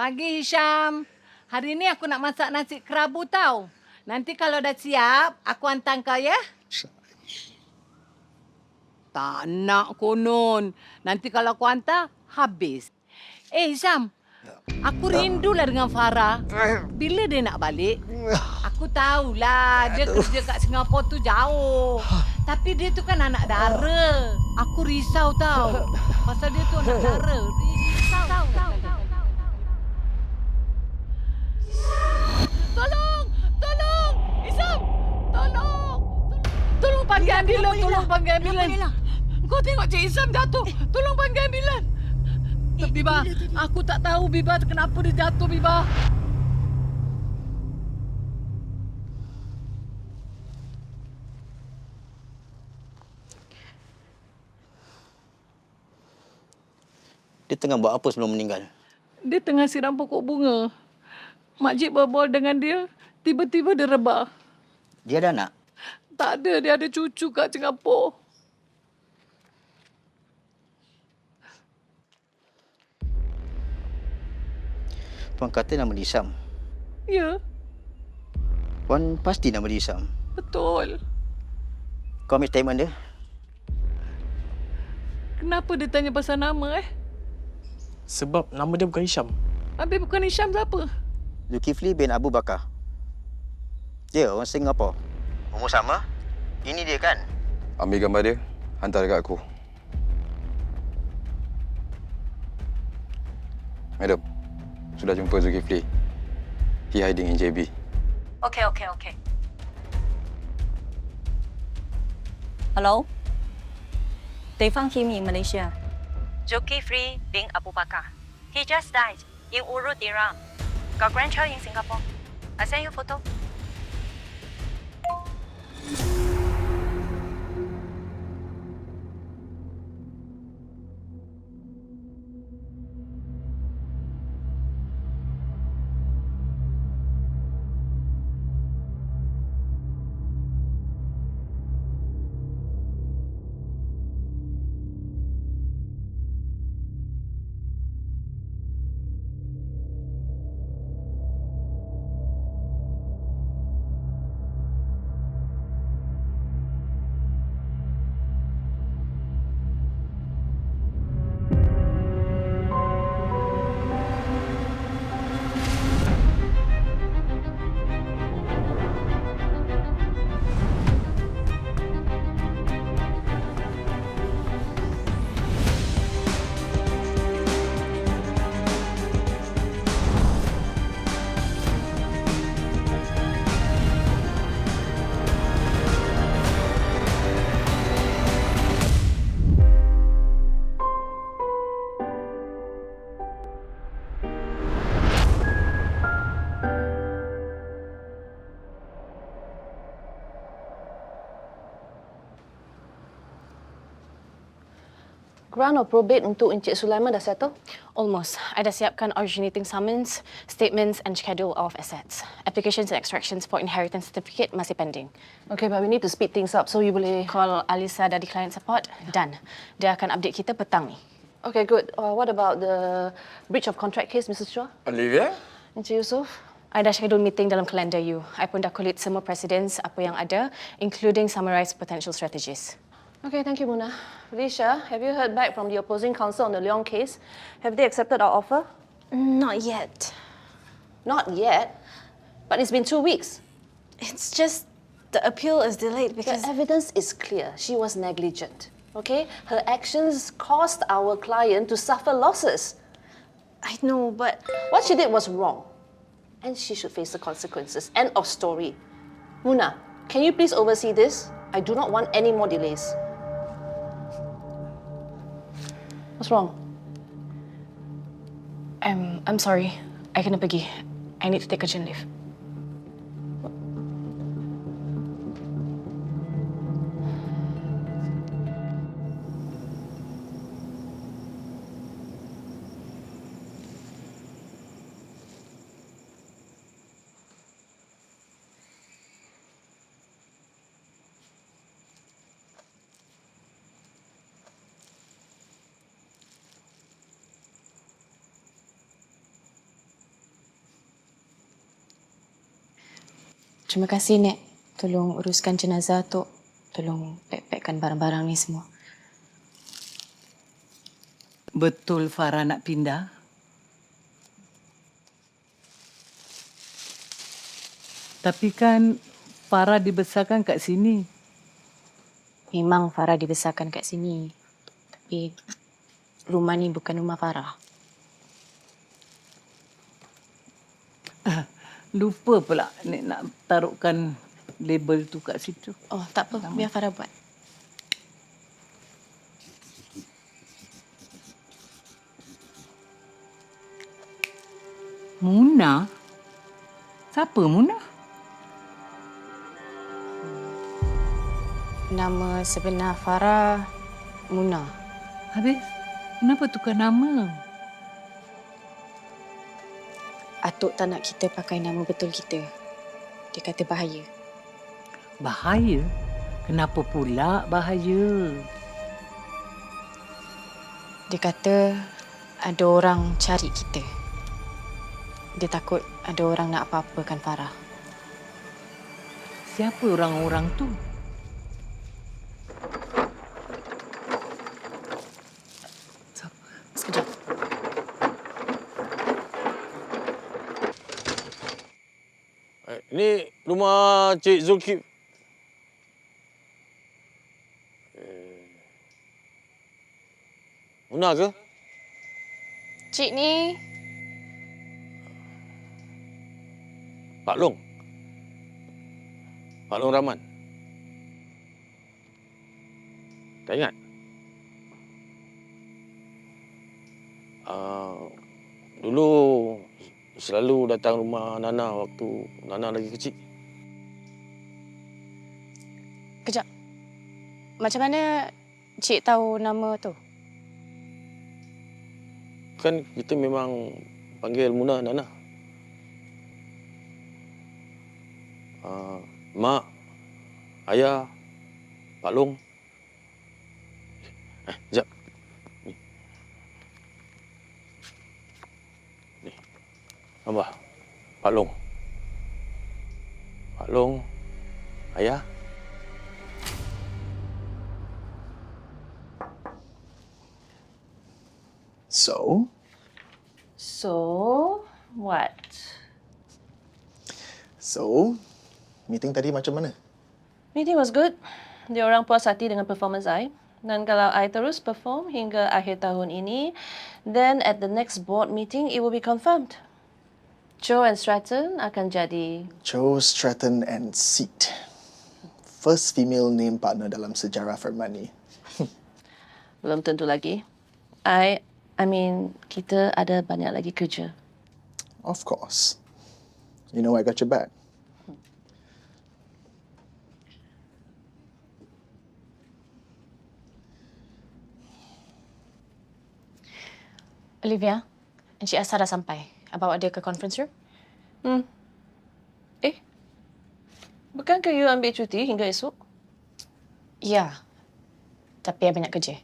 Pagi, Hisham. Hari ni aku nak masak nasi kerabu tau. Nanti kalau dah siap, aku hantar kau ya. Tak nak konon. Nanti kalau aku hantar, habis. Hisham. Aku rindulah dengan Farah. Bila dia nak balik? Aku tahulah dia kerja kat Singapura tu jauh. Tapi dia tu kan anak dara. Aku risau tau. Pasal dia tu anak dara. Risau. Tolong! Tolong! Isam! Tolong! Tolong panggil ambulan. Tolong panggil ambulan. Kau tengok Cik Isam jatuh. Tolong panggil ambulan. Biba, aku tak tahu Biba kenapa dia jatuh, Biba. Dia tengah buat apa sebelum meninggal? Dia tengah siram pokok bunga. Makcik berbual dengan dia, tiba-tiba dia rebah. Dia ada anak? Tak ada, dia ada cucu kat Singapura. Puan kata nama dia Isam. Ya, Puan pasti nama dia Isam. betul. Kau ambil statement dia. Kenapa dia tanya pasal nama Sebab nama dia bukan Hisham. Habis bukan Hisham siapa? Zulkifli bin Abu Bakar. Dia orang Singapura. Umur sama. Ini dia kan? Ambil gambar dia, hantar dekat aku. Madam, sudah jumpa Zulkifli. He hiding in JB. Okay. Hello? They found him in Malaysia. Zulkifli bin Abu Bakar. He just died in Urut, Iran. Got grandchild in Singapore. I send you photo. Grant of probate untuk Encik Sulaiman dah settle? Almost. I dah siapkan originating summons, statements and schedule of assets. Applications and extractions for inheritance certificate masih pending. Okay, but we need to speed things up, so you boleh... Call Alisa dari client support. Done. Dia akan update kita petang ni. Okay, good. What about the breach of contract case, Mrs. Chua? Olivia? Encik Yusof? I dah schedule meeting dalam kalender you. I pun dah collate semua precedents apa yang ada, including summarize potential strategies. Okay, thank you, Muna. Felicia, have you heard back from the opposing counsel on the Leong case? Have they accepted our offer? Not yet. Not yet. But it's been 2 weeks. It's just the appeal is delayed The because... evidence is clear. She was negligent. Okay? Her actions caused our client to suffer losses. I know, but... What she did was wrong. And she should face the consequences. End of story. Muna, can you please oversee this? I do not want any more delays. What's wrong? I'm sorry. I kena pergi. I need to take urgent leave. Terima kasih, Nek. Tolong uruskan jenazah tu. Tolong pack-packkan barang-barang ni semua. Betul Farah nak pindah? Tapi kan Farah dibesarkan kat sini. Memang Farah dibesarkan kat sini. Tapi rumah ni bukan rumah Farah. Lupa pula Nek nak taruhkan label tu kat situ. Oh, tak apa. Biar Farah buat. Muna? Siapa Muna? Nama sebenar Farah, Muna. Habis, kenapa tukar nama? Atuk tak nak kita pakai nama betul kita. Dia kata bahaya. Bahaya? Kenapa pula bahaya? Dia kata ada orang cari kita. Dia takut ada orang nak apa-apakan Farah. Siapa orang-orang tu? Sekejap. Ini rumah Cik Zulkif. Muna ke? Cik ni Pak Long. Pak Long Rahman. Tak ingat? Dulu selalu datang rumah Nana waktu Nana lagi kecil. Kejap. Macam mana Cik tahu nama tu? Kan kita memang panggil Muna Nana. Mak, Ayah, Pak Long. Sekejap. Ni. Abah, Pak Long. Pak Long, Ayah. So, So, what? meeting tadi macam mana? Meeting was good. Diorang puas hati dengan performance I. Dan kalau I terus perform hingga akhir tahun ini, then at the next board meeting, it will be confirmed. Cho and Stratton akan jadi... Cho, Stratton and Seat. First female name partner dalam sejarah Fermani. Belum tentu lagi. I mean, kita ada banyak lagi kerja. Of course. You know I got your back. Olivia, Encik Asa dah sampai. Bawa dia ke conference room? Bukankah you ambil cuti hingga esok? Ya. Tapi I banyak kerja.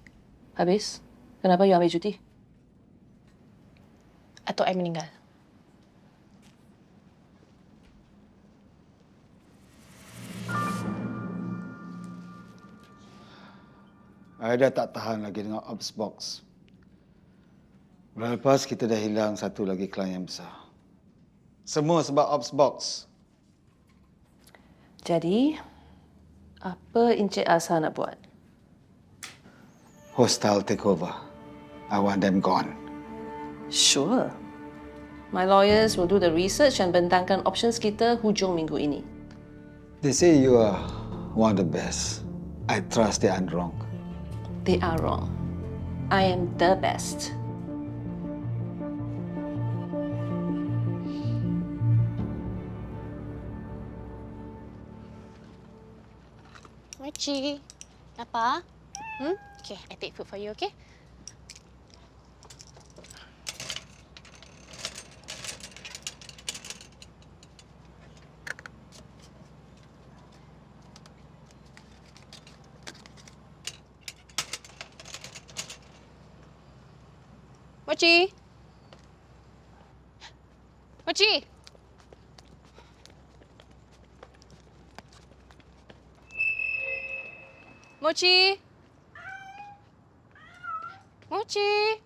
Habis? Kenapa you ambil cuti? Atuk I meninggal. I dah tak tahan lagi dengan Ops Box. Bulan lepas kita dah hilang satu lagi klien yang besar. Semua sebab Ops Box. Jadi, apa Encik Asa nak buat? Hostile takeover. I want them gone. Sure. My lawyers will do the research and bentangkan options kita hujung minggu ini. They say you are one of the best. I trust they aren't wrong. They are wrong. I am the best. Mochi, apa? Okay, I take food for you, okay? Mochi! Mochi! Mochi. Mochi.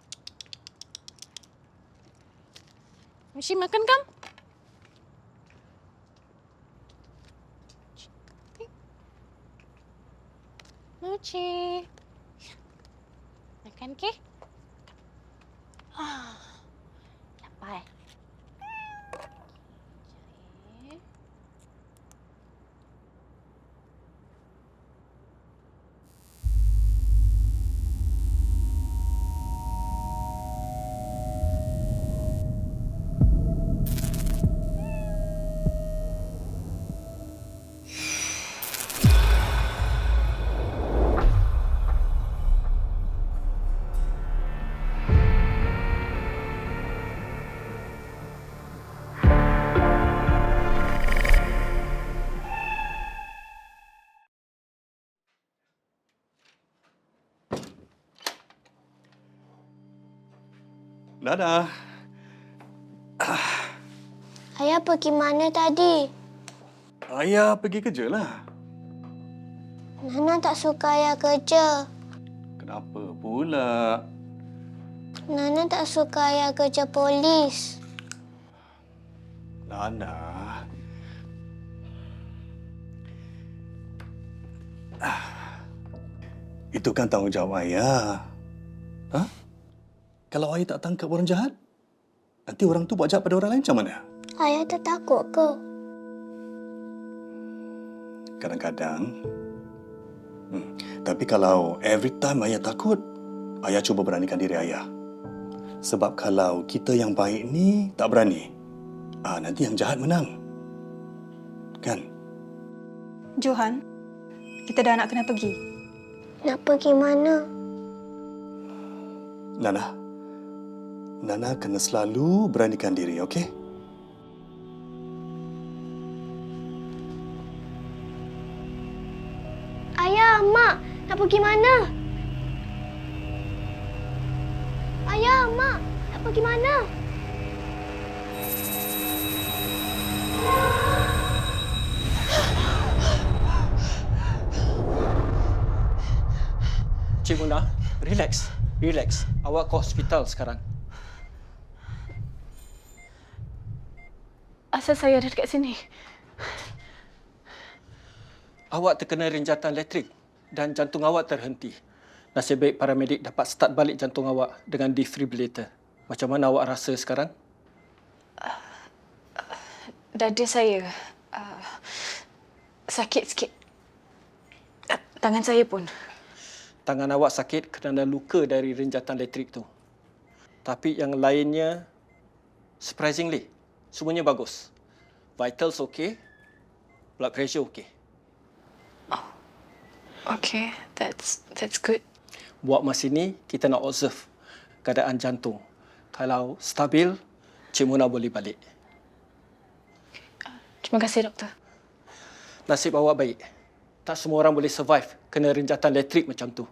Mochi makan kam? Mochi. Makan ke? Ah. Lapar. Cari. Dadah. Ayah pergi mana tadi? Ayah pergi kerja lah. Nana tak suka ayah kerja. Kenapa pula? Nana tak suka ayah kerja polis. Nana. Itu kan tanggungjawab ayah. Ha? Kalau ayah tak tangkap orang jahat, nanti orang tu buat jahat pada orang lain macam mana? Ayah tak takut ke? Kadang-kadang. Tapi kalau every time ayah takut, ayah cuba beranikan diri ayah. Sebab kalau kita yang baik ni tak berani, nanti yang jahat menang. Kan? Johan, kita dah nak kena pergi. Nak pergi mana? Nana kena selalu beranikan diri, okey? Ayah, Mak, nak pergi mana? Ayah, Mak, nak pergi mana? Cik Muna, relax. Relax. Awak ke hospital sekarang. Asal saya ada dekat sini? Awak terkena renjatan elektrik dan jantung awak terhenti. Nasib baik paramedik dapat start balik jantung awak dengan defibrillator. Macam mana awak rasa sekarang? Dada saya sakit sikit. Tangan saya pun. Tangan awak sakit kerana luka dari renjatan elektrik tu. Tapi yang lainnya, surprisingly, semuanya bagus. Vitals okey, blood pressure okey. Oh, okay, that's good. Buat masa ni, kita nak observe keadaan jantung. Kalau stabil, Cik Muna boleh balik. Terima kasih, doktor. Nasib awak baik. Tak semua orang boleh survive kena renjatan elektrik macam tu.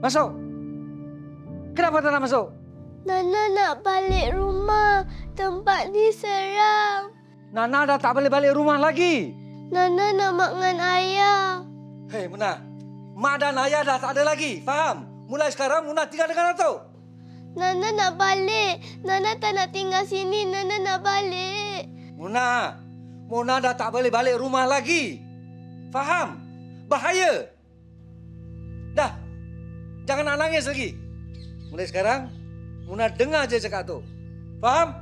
Masuk. Kenapa tak nak masuk? Nana nak balik rumah. Tempat ni seram. Nana dah tak boleh balik rumah lagi. Nana nak mak dengan ayah. Hei, Muna. Mak dan ayah dah tak ada lagi. Faham? Mulai sekarang, Muna tinggal dengan Dato'. Nana nak balik. Nana tak nak tinggal sini. Nana nak balik. Muna dah tak boleh balik rumah lagi. Faham? Bahaya. Dah. Jangan nak nangis lagi. Mulai sekarang, Muna dengar je cakap tu. Faham?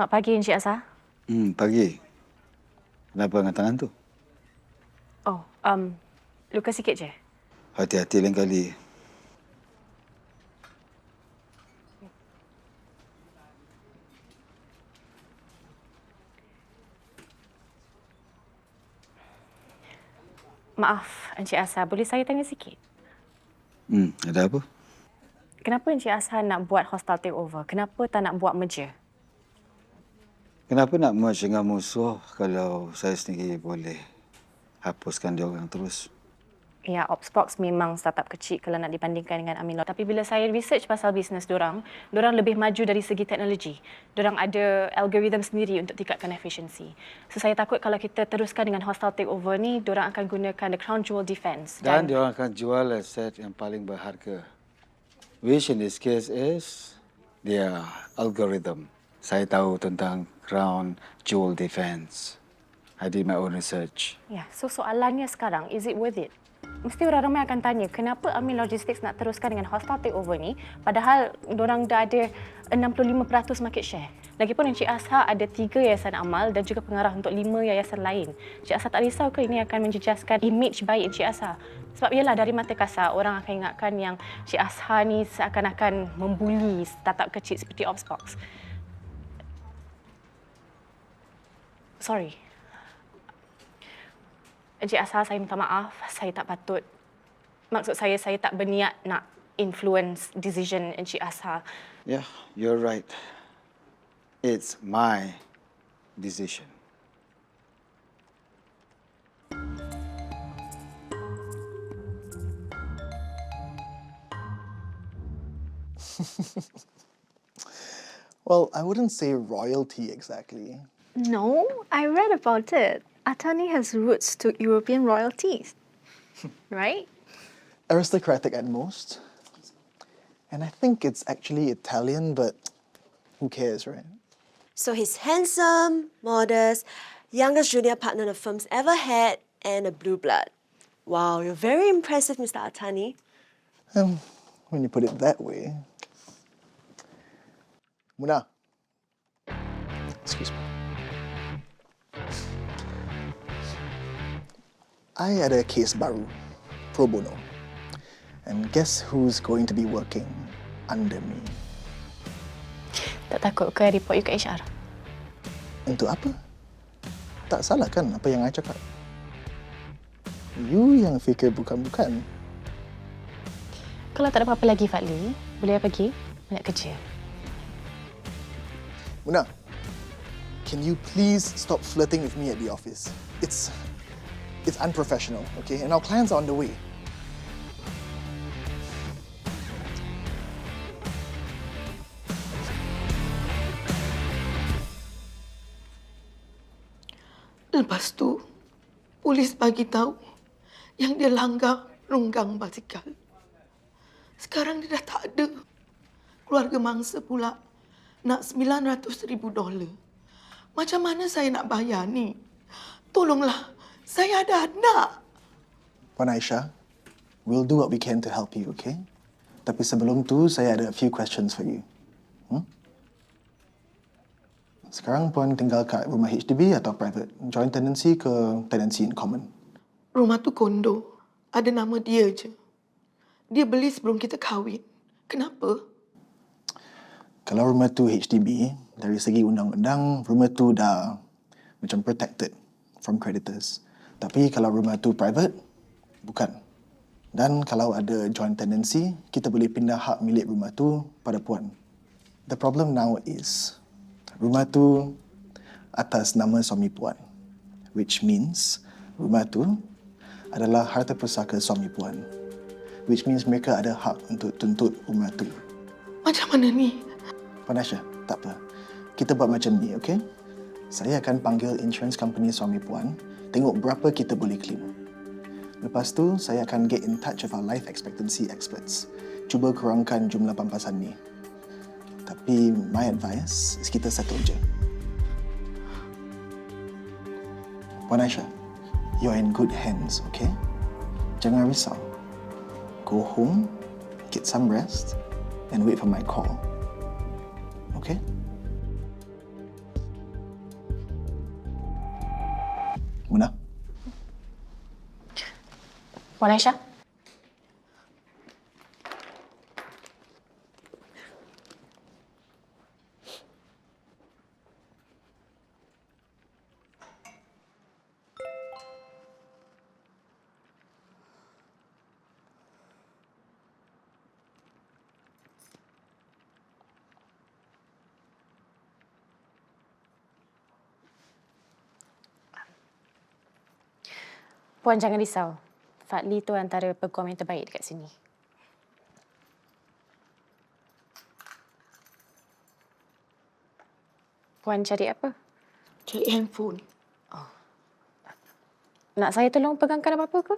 Selamat pagi, Encik Azhar. Pagi. Kenapa dengan tangan tu? Oh, luka sikit je. Hati-hati lain kali. Maaf, Encik Azhar. Boleh saya tanya sikit? Ada apa? Kenapa Encik Azhar nak buat hostile takeover? Kenapa tak nak buat merger? Kenapa nak merge dengan musuh kalau saya sendiri boleh hapuskan dia orang terus? Ya, Opsbox memang startup kecil kalau nak dibandingkan dengan Aminor. Tapi bila saya research pasal bisnes diorang lebih maju dari segi teknologi. Diorang ada algoritma sendiri untuk tingkatkan efisiensi. So saya takut kalau kita teruskan dengan hostile takeover ni, diorang akan gunakan the crown jewel defense. Dan diorang akan jual aset yang paling berharga. Which in this case is their algorithm. Saya tahu tentang crown jewel defense. I did my own research. Ya, so soalannya sekarang, is it worth it? Mesti orang ramai akan tanya, kenapa Amin Logistics nak teruskan dengan hostile takeover ni, padahal diorang dah ada 65% market share. Lagipun Encik Azhar ada 3 yayasan amal dan juga pengarah untuk 5 yayasan lain. Encik Azhar tak risau ke ini akan menjejaskan image baik Encik Azhar? Sebab ialah dari mata kasar, orang akan ingatkan yang Encik Azhar ni seakan-akan membuli startup kecil seperti Opsbox. Sorry. Encik Azhar, saya minta maaf. Saya tak patut. Maksud saya tak berniat nak influence decision Encik Azhar. Yeah, you're right. It's my decision. Well, I wouldn't say royalty exactly. No, I read about it. Atani has roots to European royalties, right? Aristocratic at most. And I think it's actually Italian, but who cares, right? So he's handsome, modest, youngest junior partner the firm's ever had, and a blue blood. Wow, you're very impressive, Mr. Atani. When you put it that way. Muna. Excuse me. I had a case baru, pro bono. And guess who's going to be working under me? Tak takut ke report you ke HR? Untuk apa? Tak salah kan apa yang I cakap? You yang fikir bukan-bukan. Kalau tak ada apa-apa lagi, Fadli, boleh pergi nak kerja. Muna, can you please stop flirting with me at the office? It's unprofessional, okay? And our clients are on the way. Lepas tu, polis bagi tahu yang dia langgar runggang basikal. Sekarang dia dah tak ada. Keluarga mangsa pula nak $900,000. Macam mana saya nak bayar ni? Tolonglah, saya ada anak. Puan Aisyah, We'll do what we can to help you, okay? Tapi sebelum tu, saya ada a few questions for you. Sekarang Puan tinggal kat rumah HDB atau private? Joint tenancy ke tenancy in common? Rumah tu kondo. Ada nama dia je. Dia beli sebelum kita kahwin. Kenapa? Kalau rumah tu HDB, dari segi undang-undang, rumah tu dah macam protected from creditors. Tapi kalau rumah tu private, bukan. Dan kalau ada joint tenancy, kita boleh pindah hak milik rumah tu pada Puan. The problem now is, rumah tu atas nama suami Puan. Which means, rumah tu adalah harta pusaka suami Puan. Which means mereka ada hak untuk tuntut rumah tu. Macam mana ni? Puan Aisyah, tak apa. Kita buat macam ni, okey? Saya akan panggil insurance company suami Puan, tengok berapa kita boleh claim. Lepas tu, saya akan get in touch with our life expectancy experts. Cuba kurangkan jumlah pampasan ni. Tapi, my advice is kita settle je. Puan Aisyah, you're in good hands, okay? Jangan risau. Go home, get some rest, and wait for my call. Okay? Muna? Puan Aisyah? Puan jangan risau. Fadli tu antara peguam yang terbaik dekat sini. Puan cari apa? Cari handphone. Nak saya tolong pegangkan apa-apa ke?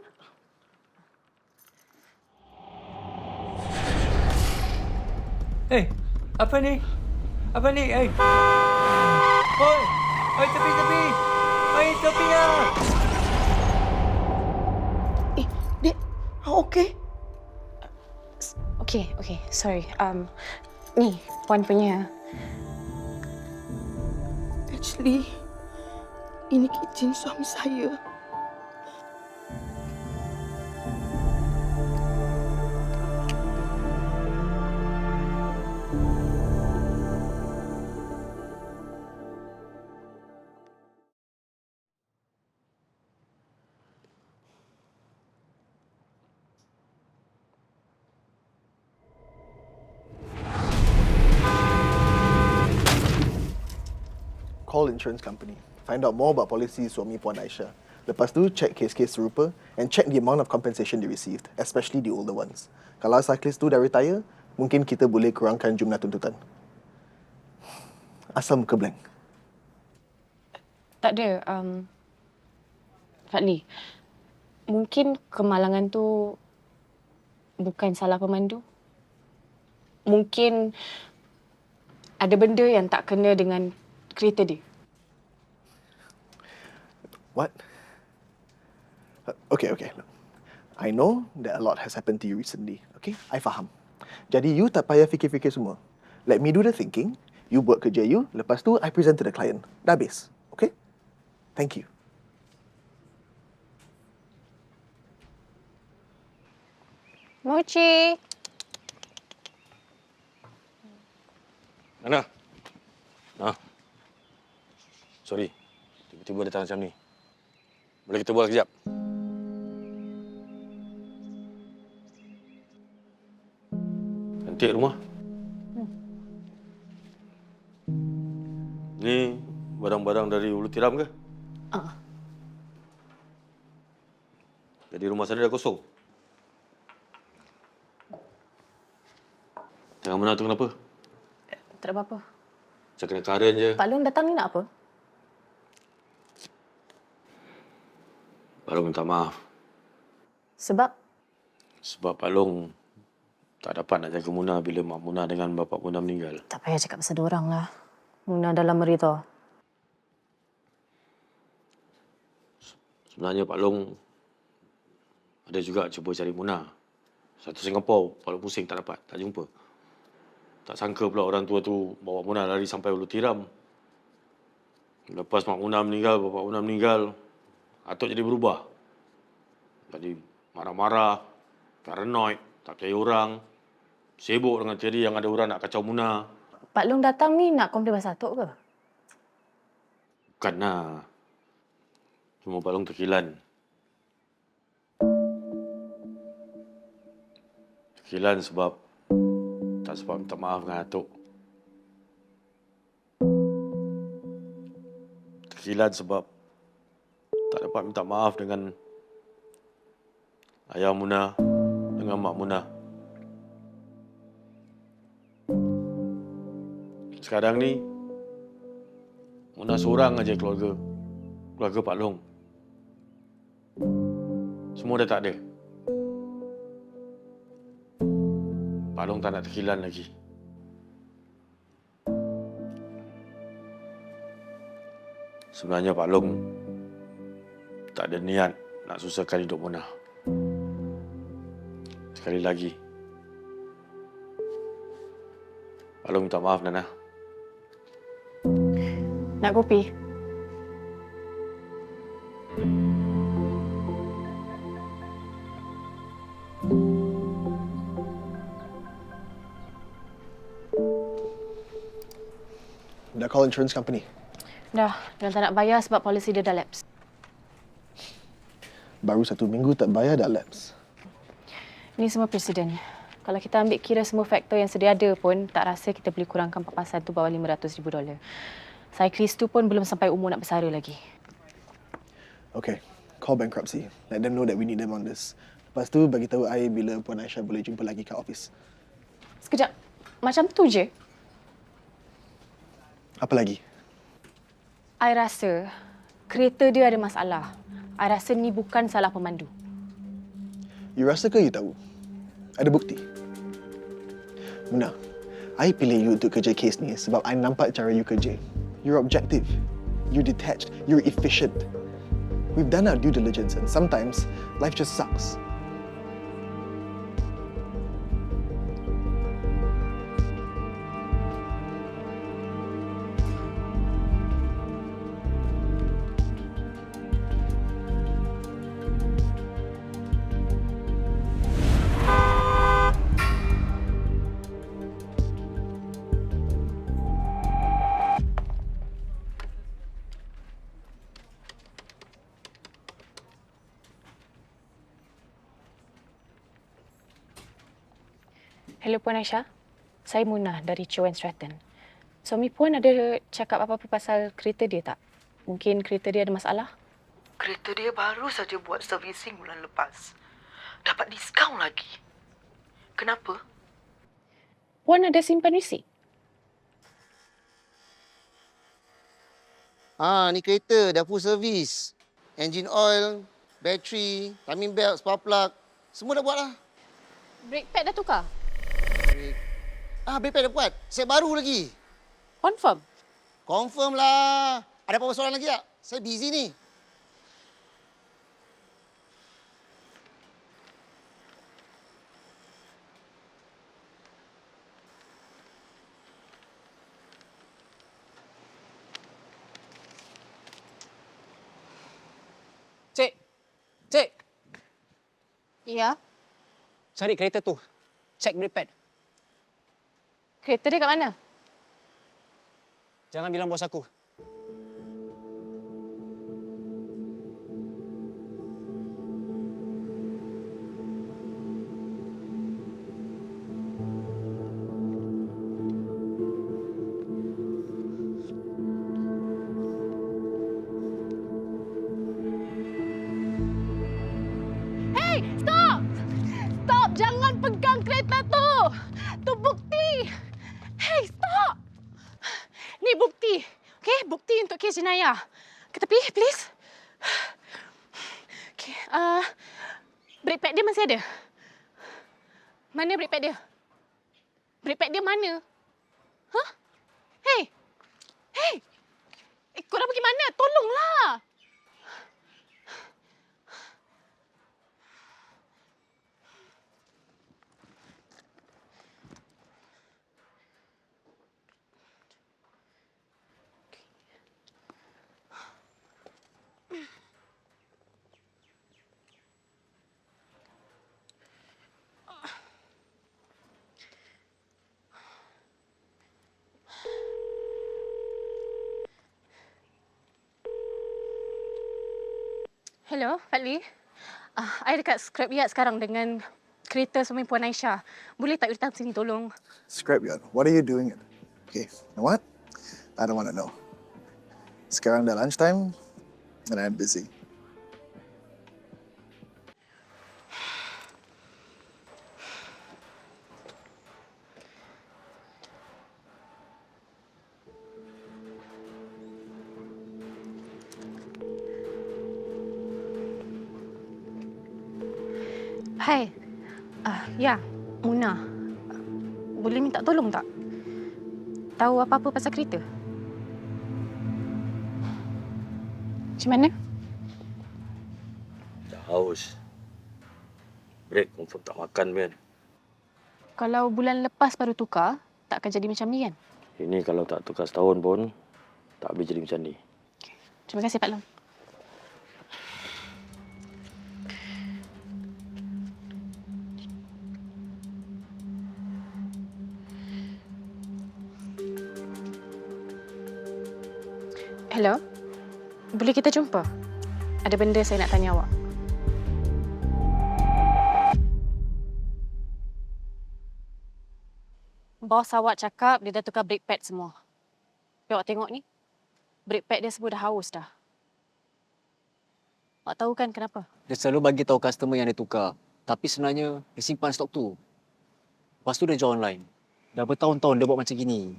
Eh, apa ni? Apa ni? Eh. Oi! Oi, tepi! Oi, tepi lah! Dek, okey? Okey. Sorry. Ni, Puan punya. Actually, ini kitchen suami saya. Call insurance company. Find out more about policy suami Puan Aisyah. Lepas tu, check kes-kes serupa and check the amount of compensation they received, especially the older ones. Kalau cyclist tu dah retire, mungkin kita boleh kurangkan jumlah tuntutan. Asal muka blank? Tak ada. Fadli, mungkin kemalangan tu bukan salah pemandu. Mungkin ada benda yang tak kena dengan kereta dia. What? Okay. Look. I know that a lot has happened to you recently. Okay? I faham. Jadi you tak payah fikir-fikir semua. Let me do the thinking. You buat kerja you. Lepas tu, I present to the client. Dah habis. Okay? Thank you. Mochi. Nana. Sorry. Tiba-tiba datang macam ni. Boleh kita buat sekejap? Cantik rumah. Ni barang-barang dari Ulu Tiram ke? Jadi rumah sana dah kosong. Jangan menang tu kenapa? Tak ada apa-apa. Macam kena karen je. Pak Long datang ni nak apa? Pak Long minta maaf. Sebab? Sebab Pak Long tak dapat nak jaga Muna bila Mak Muna dengan Bapak Muna meninggal. Tak payah cakap pasal diorang lah. Muna dalam merita. Sebenarnya Pak Long Ada juga cuba cari Muna. Satu Singapura, walau pusing tak dapat, tak jumpa. Tak sangka pula orang tua tu bawa Muna lari sampai Ulu Tiram. Lepas mak Muna meninggal, bapak Muna meninggal, Atuk jadi berubah. Jadi marah-marah, paranoid, tak percaya orang, sibuk dengan teori yang ada orang nak kacau Muna. Pak Long datang ni nak komplain pasal Atuk ke? Bukan lah. Cuma Pak Long terkilan. Terkilan sebab tak sempat minta maaf dengan Atuk. Terkilan sebab tak dapat minta maaf dengan ayah Muna, dengan mak Muna. Sekarang ni, Muna seorang aja keluarga Pak Long. Semua dah tak ada. Pak Long tak nak terkilan lagi. Sebenarnya Pak Long tak ada niat nak susahkan hidup Muna. Sekali lagi, Pak Long minta maaf, Nana. Nak kopi? Dah call insurance company. Dah, dia tak nak bayar sebab polisi dia dah lapse. Baru 1 minggu tak bayar dah lapse. Ini semua presiden. Kalau kita ambil kira semua faktor yang sedia ada pun, tak rasa kita boleh kurangkan papasan tu bawah $500,000. Cyclist tu pun belum sampai umur nak bersara lagi. Okay, call bankruptcy. Let them know that we need them on this. Lepas tu, bagi tahu I bila Puan Aisyah boleh jumpa lagi kat office. Sekejap. Macam tu je? Apa lagi? I rasa kereta dia ada masalah. I rasa ni bukan salah pemandu. You rasa ke you tahu? Ada bukti? Muna, I pilih you untuk kerja kes ni sebab I nampak cara you kerja. You're objective. You're detached. You're efficient. We've done our due diligence and sometimes life just sucks. Hello Puan Aisyah. Saya Munah dari Chow Stratton. Suami Puan ada cakap apa-apa pasal kereta dia tak? Mungkin kereta dia ada masalah? Kereta dia baru saja buat servicing bulan lepas. Dapat diskaun lagi. Kenapa? Puan ada simpan resit? Ni kereta dah full service. Engine oil, battery, timing belt, spark plug. Semua dah buat lah. Brake pad dah tukar? Brake pad dah buat. Set baru lagi. Confirm? Confirm lah. Ada apa-apa soalan lagi tak? Saya busy ni. Cik. Cik. Ya. Cari kereta tu. Check brake pad. Kereta dia kat mana? Jangan bilang bos aku. Hey, stop! Stop! Jangan pegang kereta tu! Tu bukti! Hey, stop! Ni bukti. Okey, bukti untuk kes jenayah. Ke tepi, please. Okey, brake pad dia masih ada? Mana brake pad dia? Brake pad dia mana? Huh? Hey! Hey! Korang pergi mana? Tolonglah! Hello, Fadli. I dekat scrapyard sekarang dengan kereta suami Puan Aisyah. Boleh tak you datang sini tolong? Scrapyard, what are you doing? Okay, you know what? I don't want to know. Sekarang dah lunchtime and I'm busy. Hai. Ya, Muna. Boleh minta tolong tak? Tahu apa-apa pasal kereta? Macam mana? Dah haus. Break confirm tak makan kan. Kalau bulan lepas baru tukar, tak akan jadi macam ni kan? Ini kalau tak tukar setahun pun, tak habis jadi macam ni. Terima kasih Pak Long. Hello? Boleh kita jumpa? Ada benda saya nak tanya awak. Bos awak cakap dia dah tukar brake pad semua. Tapi awak tengok ni, brake pad dia semua dah haus dah. Awak tahu kan kenapa? Dia selalu bagi tahu customer yang dia tukar. Tapi sebenarnya dia simpan stok tu. Lepas tu dia jual online. Dah bertahun-tahun dia buat macam gini.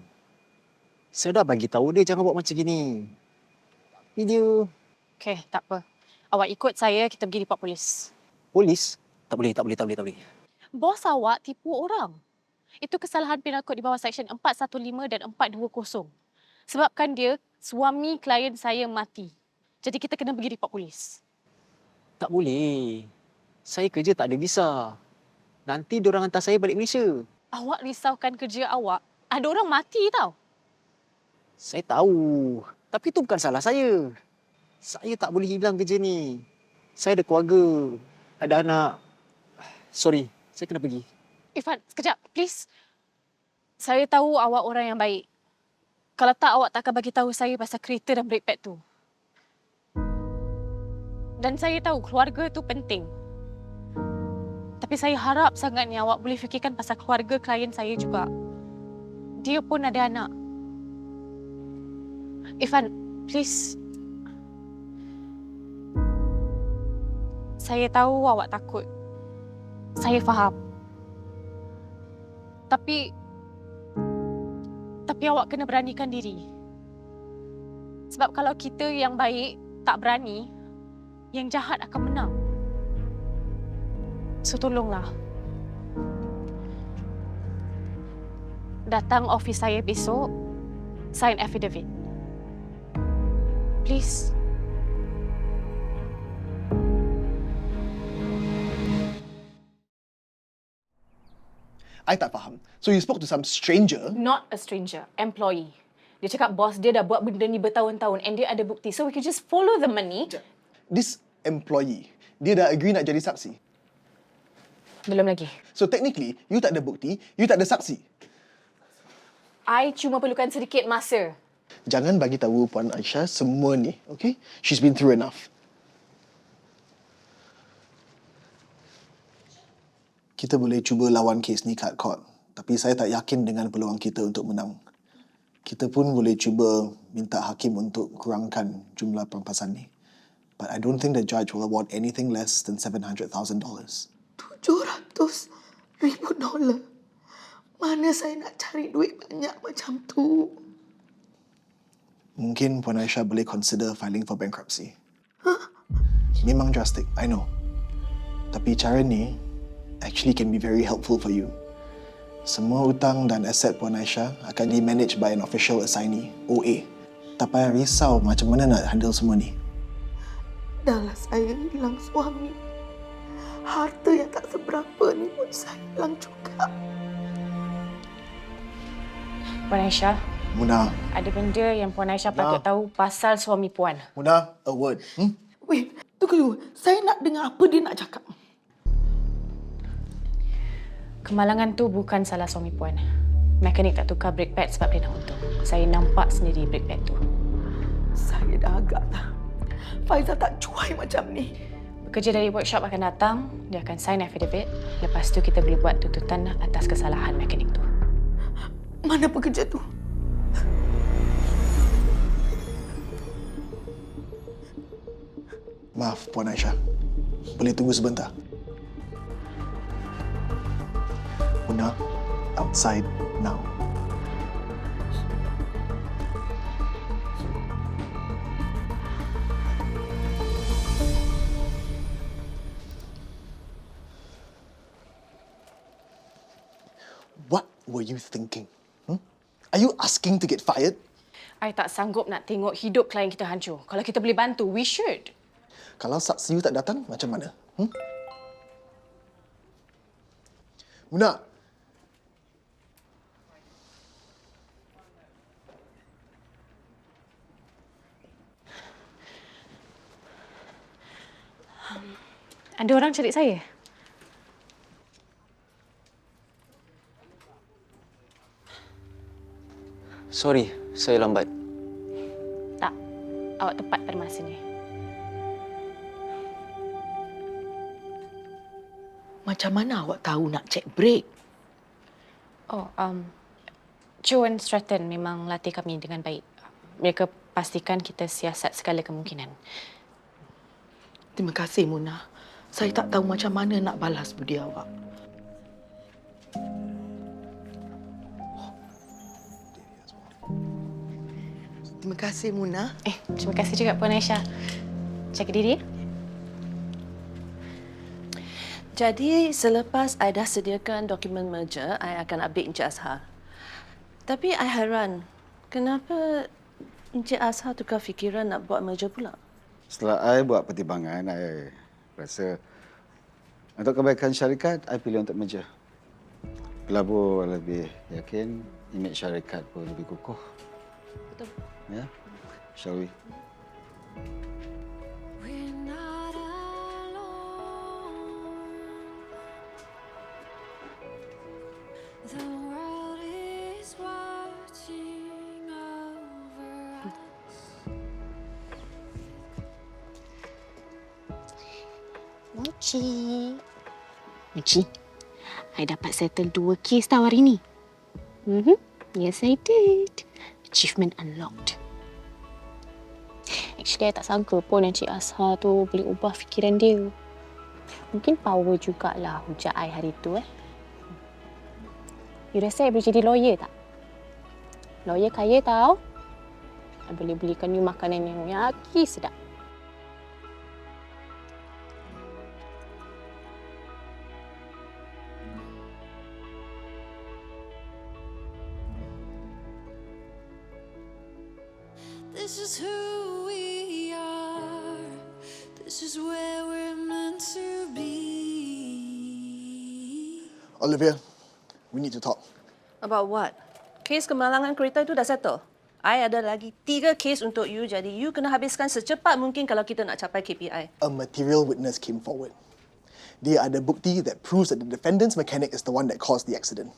Saya dah bagi tahu dia jangan buat macam gini. Tapi dia... Okey, tak apa. Awak ikut saya, kita pergi report polis. Polis? Tak boleh. Bos awak tipu orang. Itu kesalahan penakut di bawah Seksyen 415 dan 420. Sebabkan dia, suami klien saya mati. Jadi kita kena pergi report polis. Tak boleh. Saya kerja tak ada visa. Nanti diorang hantar saya balik Malaysia. Awak risaukan kerja awak. Ada orang mati tau. Saya tahu. Tapi itu bukan salah saya. Saya tak boleh hilang kerja ni. Saya ada keluarga. Ada anak. Sorry, saya kena pergi. Irfan, sekejap, please. Saya tahu awak orang yang baik. Kalau tak, awak tak akan bagi tahu saya pasal kereta dan brake pad tu. Dan saya tahu keluarga tu penting. Tapi saya harap sangatnya awak boleh fikirkan pasal keluarga klien saya juga. Dia pun ada anak. Irfan, please. Saya tahu awak takut. Saya faham. Tapi awak kena beranikan diri. Sebab kalau kita yang baik tak berani, yang jahat akan menang. So tolonglah. Datang ofis saya besok, sign affidavit. Please. I tak faham. So you spoke to some stranger? Not a stranger, employee. Dia cakap bos dia dah buat benda ni bertahun-tahun and dia ada bukti. So we can just follow the money. This employee, dia dah agree nak jadi saksi? Belum lagi. So technically, you tak ada bukti, you tak ada saksi. I cuma perlukan sedikit masa. Jangan bagi tahu Puan Aisyah semua ni, okay? She's been through enough. Kita boleh cuba lawan kes ni kat court, tapi saya tak yakin dengan peluang kita untuk menang. Kita pun boleh cuba minta hakim untuk kurangkan jumlah perampasan ni. But I don't think the judge will award anything less than $700,000. $700,000. Mana saya nak cari duit banyak macam tu? Mungkin Puan Aisyah boleh consider filing for bankruptcy. Memang drastic, I know. Tapi cara ni actually can be very helpful for you. Semua hutang dan aset Puan Aisyah akan di-manage by an official assignee, OA. Tak payah risau macam mana nak handle semua ni. Dahlah saya hilang suami. Harta yang tak seberapa ni pun saya hilang juga. Puan Aisyah. Muna. Ada benda yang Puan Aisyah patut tahu pasal suami Puan. Muna, a word. Wait, tunggu dulu. Saya nak dengar apa dia nak cakap. Kemalangan tu bukan salah suami Puan. Mekanik tak tukar brake pad sebab dia nak untung. Saya nampak sendiri brake pad tu. Saya dah agak dah. Faizal tak cuai macam ni. Pekerja dari workshop akan datang, dia akan sign affidavit. Lepas tu kita boleh buat tuntutan atas kesalahan mekanik tu. Mana pekerja tu? Maaf, Puan Aisyah. Boleh tunggu sebentar? Muna, outside now. What were you thinking? Are you asking to get fired? I tak sanggup nak tengok hidup klien kita hancur. Kalau kita boleh bantu, we should. Kalau saksi you tak datang, macam mana? Muna! Ada orang cari saya. Sorry, saya lambat. Tak, awak tepat pada masa ni. Macam mana awak tahu nak check break? Oh, Joe and Stratton memang latih kami dengan baik. Mereka pastikan kita siasat segala kemungkinan. Terima kasih, Muna. Saya tak tahu macam mana nak balas budi awak. Terima kasih, Muna. Terima kasih juga, Puan Aisyah. Jaga diri. Jadi, selepas I dah sediakan dokumen merger, I akan update Encik Azhar. Tapi I heran, kenapa Encik Azhar tukar fikiran nak buat merger pula? Setelah I buat pertimbangan, I rasa untuk kebaikan syarikat, I pilih untuk merger. Pelabur lebih yakin, imej syarikat pun lebih kukuh. Betul. Ya, shall we? Mochi, I dapat settle 2 kes tau hari ni. Yes, I did. Achievement unlocked. Actually, I tak sangka pun Encik Azhar tu boleh ubah fikiran dia. Mungkin power jugalah hujat I hari tu. You rasa I boleh jadi lawyer tak? Lawyer kaya tau. I boleh belikan you makanan yang yaki sedap. This is who we are. This is where we're meant to be. Olivia, we need to talk. About what? Kes kemalangan kereta itu dah settle. I ada lagi 3 kes untuk you, jadi you kena habiskan secepat mungkin kalau kita nak capai KPI. A material witness came forward. Dia ada bukti that proves that the defendant's mechanic is the one that caused the accident.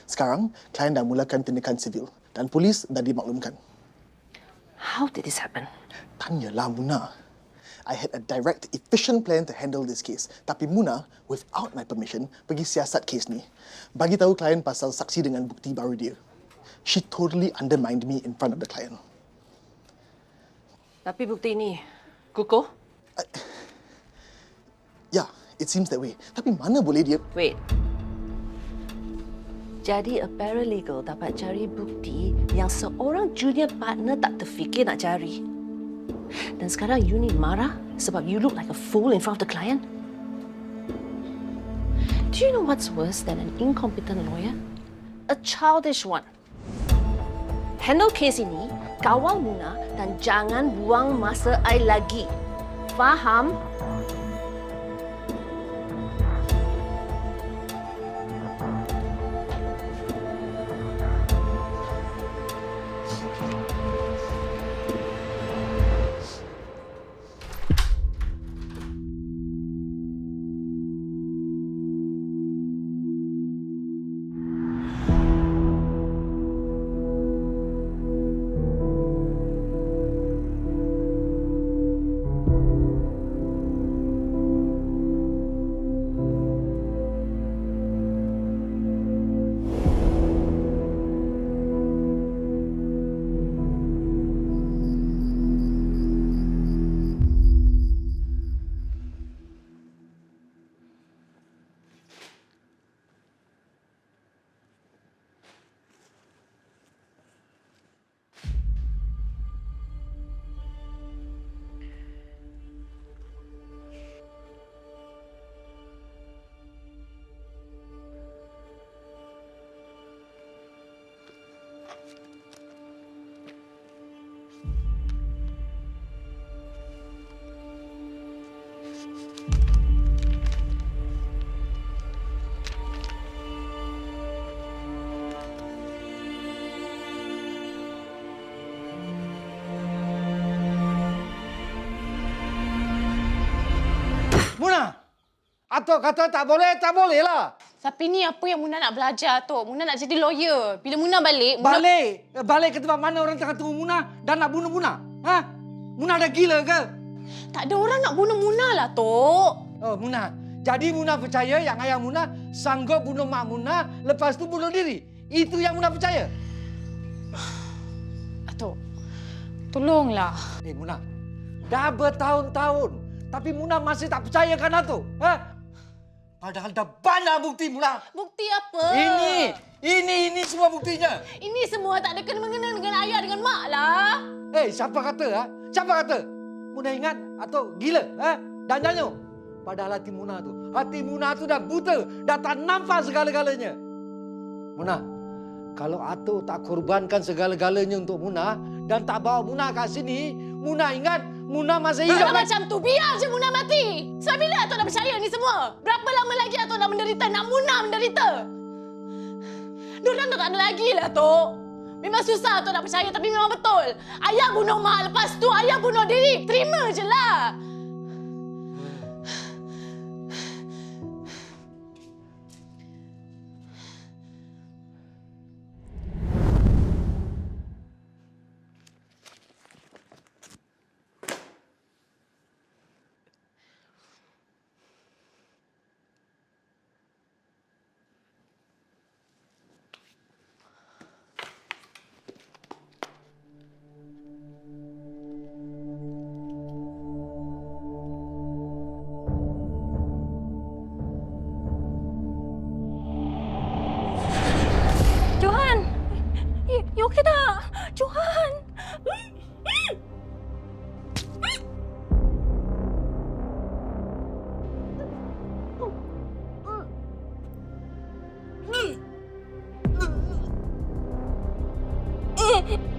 Sekarang, klien dah mulakan tindakan sivil dan polis dah dimaklumkan. How did this happen? Tanyalah Muna. I had a direct, efficient plan to handle this case. Tapi Muna, without my permission, pergi siasat kes ni. Bagi tahu klien pasal saksi dengan bukti baru dia. She totally undermined me in front of the client. Tapi bukti ini kukuh? Yeah, it seems that way. Tapi mana boleh dia... Wait. Jadi, a paralegal dapat cari bukti yang seorang junior partner tak terfikir nak cari. Dan sekarang you ni marah sebab you look like a fool in front of the client? Do you know what's worse than an incompetent lawyer? A childish one. Handle kes ini, kawal Muna dan jangan buang masa I lagi. Faham? Muna! Atuk kata tak boleh lah. Tapi ni apa yang Muna nak belajar, Atuk? Muna nak jadi lawyer. Bila Muna balik, Balik ke tempat mana orang tengah tunggu Muna dan nak bunuh Muna? Ha? Muna dah gila ke? Tak ada orang nak bunuh Muna lah, Tok. Oh, Muna. Jadi Muna percaya yang ayah Muna sanggup bunuh mak Muna lepas tu bunuh diri. Itu yang Muna percaya? Atuk, tolonglah. Muna. Dah bertahun-tahun. Tapi Muna masih tak percayakan Atuk. Ha? Padahal dah banyak bukti, Muna. Bukti apa? Ini semua buktinya. Ini semua tak ada kena-mengena dengan ayah dengan mak lah. Siapa kata? Ha? Siapa kata? Muna ingat atau gila? Ha? Dan nyanyo. Padahal hati Muna tu dah buta. Dah tak nampak segala-galanya. Muna, kalau Atuk tak korbankan segala-galanya untuk Muna dan tak bawa Muna kat sini, Muna ingat Muna masih hidup. Kalau macam tu, biar je Muna mati. Sampai bila Atuk nak percaya ni semua? Berapa lama lagi Atuk nak menderita? Nak Muna menderita? Diorang dah tak ada lagi lah, Tok. Memang susah Atuk nak percaya tapi memang betul. Ayah bunuh mak, lepas tu ayah bunuh diri. Terima je lah. You okey tak? Johan! Thank you.